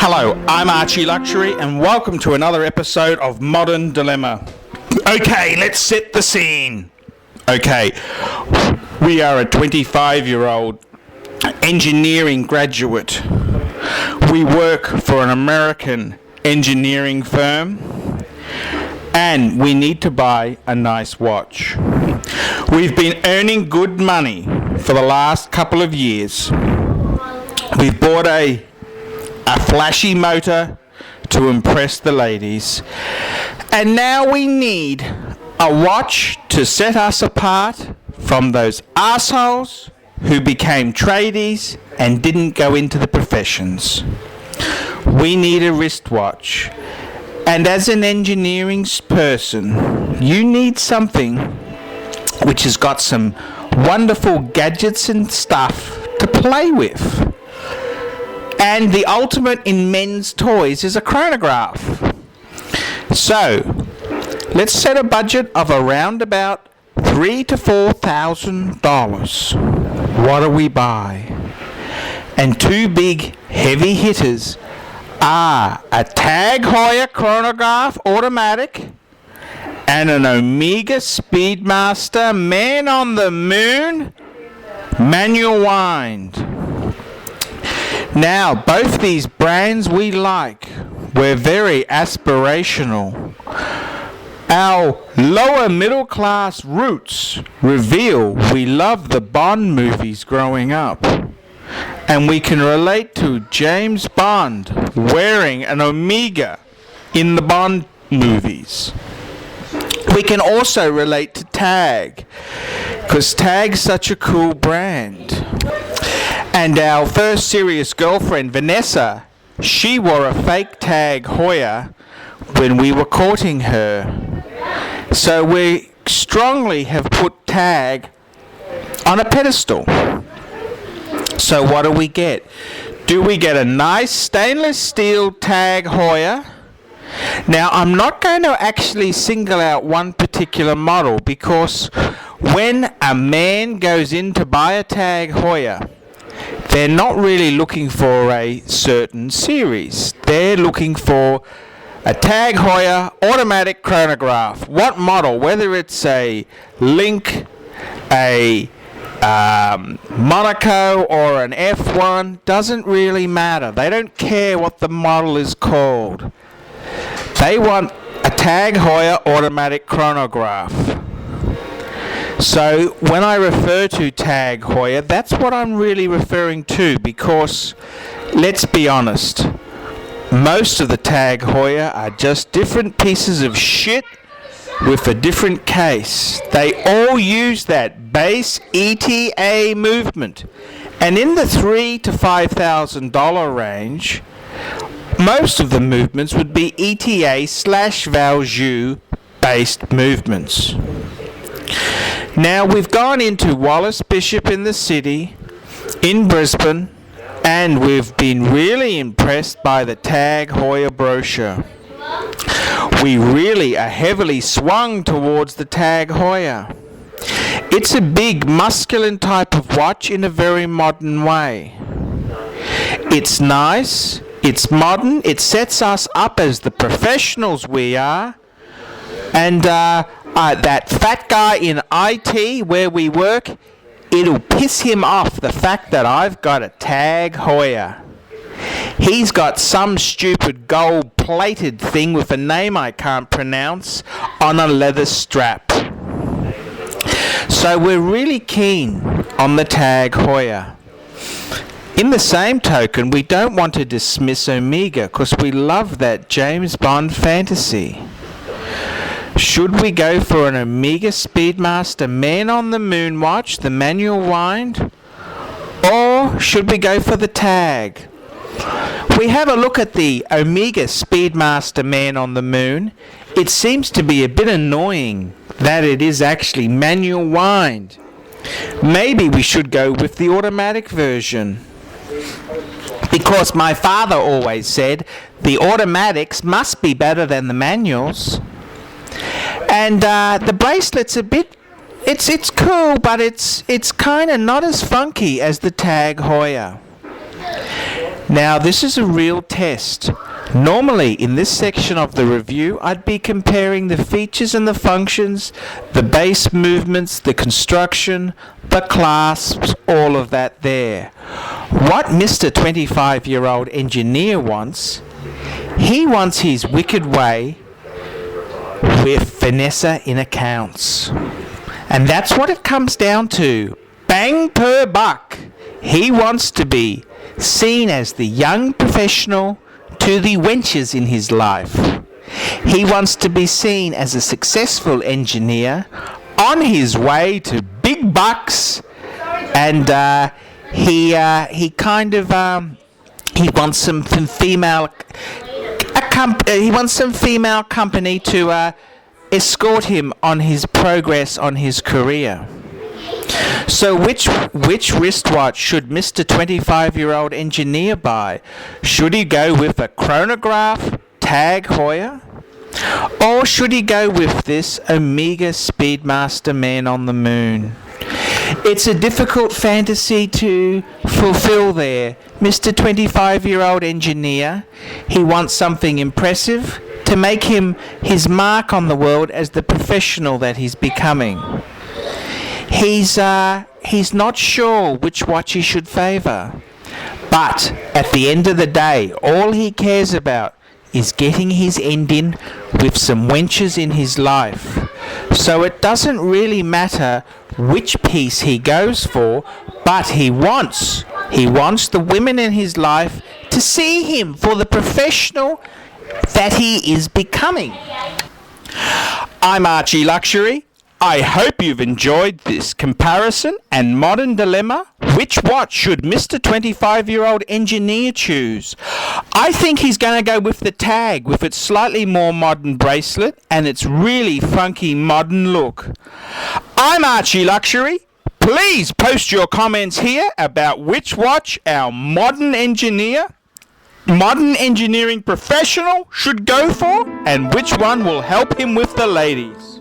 Hello, I'm ArchieLuxury and welcome to another episode of Modern Dilemma. Okay, let's set the scene. Okay, we are a 25-year-old engineering graduate. We work for an American engineering firm and we need to buy a nice watch. We've been earning good money for the last couple of years. We've bought a flashy motor to impress the ladies, and now we need a watch to set us apart from those assholes who became tradies and didn't go into the professions. We need a wristwatch, and as an engineering person, you need something which has got some wonderful gadgets and stuff to play with. And the ultimate in men's toys is a chronograph. So, let's set a budget of around about $3,000 to $4,000. What do we buy? And two big heavy hitters are a TAG Heuer chronograph automatic and an Omega Speedmaster Man on the Moon manual wind. Now, both these brands we like. We're very aspirational. Our lower middle class roots reveal we love the Bond movies growing up. And we can relate to James Bond wearing an Omega in the Bond movies. We can also relate to TAG, because TAG's such a cool brand. And our first serious girlfriend, Vanessa, she wore a fake TAG Heuer when we were courting her. So we strongly have put TAG on a pedestal. So what do we get? Do we get a nice stainless steel TAG Heuer? Now, I'm not going to actually single out one particular model, because when a man goes in to buy a TAG Heuer, they're not really looking for a certain series. They're looking for a TAG Heuer automatic chronograph. What model? Whether it's a Link, a Monaco, or an F1, doesn't really matter. They don't care what the model is called. They want a TAG Heuer automatic chronograph. So when I refer to TAG Heuer, that's what I'm really referring to, because let's be honest, most of the TAG Heuer are just different pieces of shit with a different case. They all use that base ETA movement. And in the $3,000 to $5,000 range, most of the movements would be ETA/Valjoux based movements. Now, we've gone into Wallace Bishop in the city, in Brisbane, and we've been really impressed by the TAG Heuer brochure. We really are heavily swung towards the TAG Heuer. It's a big, masculine type of watch in a very modern way. It's nice, it's modern, it sets us up as the professionals we are, and that fat guy in IT where we work, it'll piss him off the fact that I've got a TAG Heuer. He's got some stupid gold-plated thing with a name I can't pronounce on a leather strap. So we're really keen on the TAG Heuer. In the same token, we don't want to dismiss Omega, because we love that James Bond fantasy. Should we go for an Omega Speedmaster Man on the Moon watch, the manual wind? Or should we go for the TAG? We have a look at the Omega Speedmaster Man on the Moon. It seems to be a bit annoying that it is actually manual wind. Maybe we should go with the automatic version, because my father always said the automatics must be better than the manuals. And the bracelet's a bit, it's cool, but it's kind of not as funky as the TAG Heuer. Now, this is a real test. Normally, in this section of the review, I'd be comparing the features and the functions, the base movements, the construction, the clasps, all of that there. What Mr. 25-year-old engineer wants, he wants his wicked way with Vanessa in accounts. And that's what it comes down to. Bang per buck. He wants to be seen as the young professional to the wenches in his life. He wants to be seen as a successful engineer on his way to big bucks, and he wants some female company to escort him on his progress on his career. So which wristwatch should Mr. 25-year-old engineer buy? Should he go with a chronograph tag Heuer? Or should he go with this Omega Speedmaster man on the moon? It's a difficult fantasy to fulfill there. Mr. 25-year-old engineer, he wants something impressive to make him his mark on the world as the professional that he's becoming. He's not sure which watch he should favour. But at the end of the day, all he cares about is getting his end in with some wenches in his life. So it doesn't really matter which piece he goes for, but he wants the women in his life to see him for the professional that he is becoming. I'm ArchieLuxury. I hope you've enjoyed this comparison and modern dilemma. Which watch should Mr. 25-year-old engineer choose? I think he's going to go with the tag with its slightly more modern bracelet and its really funky modern look. I'm ArchieLuxury. Please post your comments here about which watch our modern engineering professional should go for and which one will help him with the ladies.